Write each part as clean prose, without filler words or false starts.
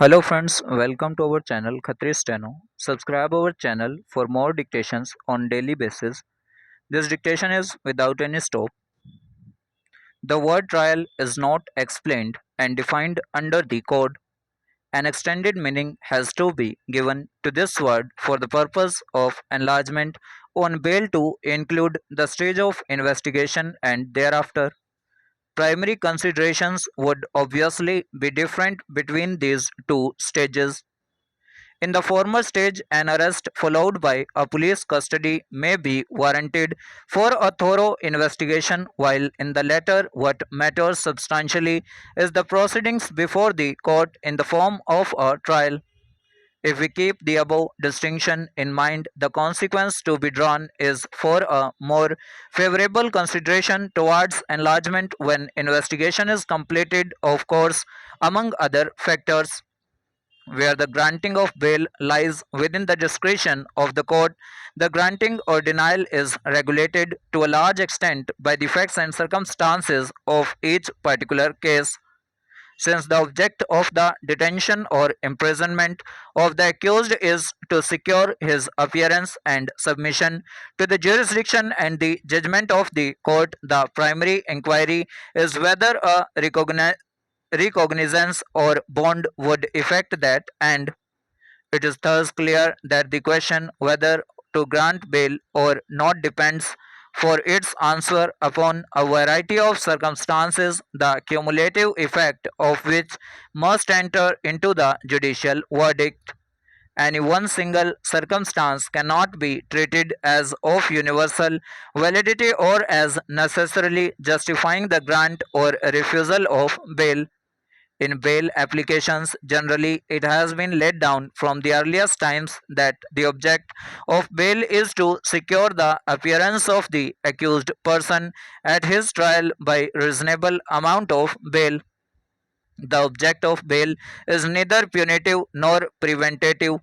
Hello friends, welcome to our channel Khatri Steno. Subscribe our channel for more dictations on daily basis. This dictation is without any stop. The word trial is not explained and defined under the code. An extended meaning has to be given to this word for the purpose of enlargement on bail to include the stage of investigation and thereafter. Primary considerations would obviously be different between these two stages. In the former stage, an arrest followed by a police custody may be warranted for a thorough investigation, while in the latter, what matters substantially is the proceedings before the court in the form of a trial. If we keep the above distinction in mind, the consequence to be drawn is for a more favorable consideration towards enlargement when investigation is completed, of course, among other factors where the granting of bail lies within the discretion of the court. The granting or denial is regulated to a large extent by the facts and circumstances of each particular case. Since the object of the detention or imprisonment of the accused is to secure his appearance and submission to the jurisdiction and the judgment of the court, the primary inquiry is whether a recognizance or bond would effect that end. It is thus clear that the question whether to grant bail or not depends for its answer upon a variety of circumstances, the cumulative effect of which must enter into the judicial verdict. Any one single circumstance cannot be treated as of universal validity or as necessarily justifying the grant or refusal of bail. In bail applications, generally, it has been laid down from the earliest times that the object of bail is to secure the appearance of the accused person at his trial by reasonable amount of bail. The object of bail is neither punitive nor preventative.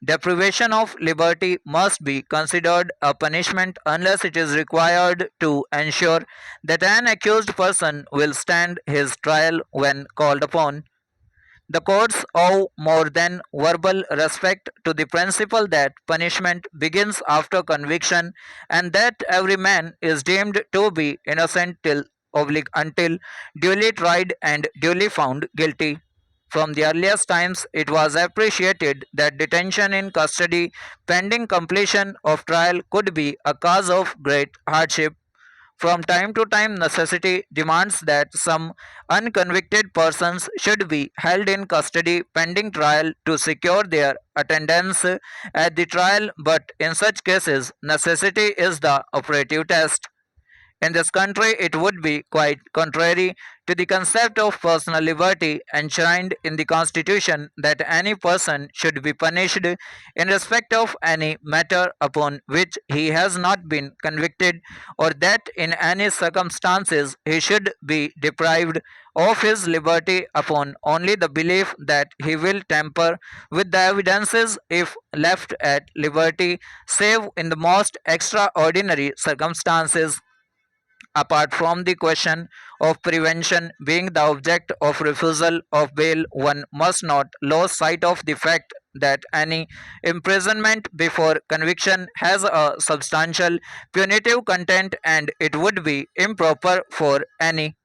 Deprivation of liberty must be considered a punishment unless it is required to ensure that an accused person will stand his trial when called upon. The courts owe more than verbal respect to the principle that punishment begins after conviction and that every man is deemed to be innocent until duly tried and duly found guilty. From the earliest times, it was appreciated that detention in custody pending completion of trial could be a cause of great hardship. From time to time, necessity demands that some unconvicted persons should be held in custody pending trial to secure their attendance at the trial, but in such cases, necessity is the operative test. In this country, it would be quite contrary to the concept of personal liberty enshrined in the Constitution that any person should be punished in respect of any matter upon which he has not been convicted, or that in any circumstances he should be deprived of his liberty upon only the belief that he will tamper with the evidences if left at liberty, save in the most extraordinary circumstances. Apart from the question of prevention being the object of refusal of bail, one must not lose sight of the fact that any imprisonment before conviction has a substantial punitive content and it would be improper for any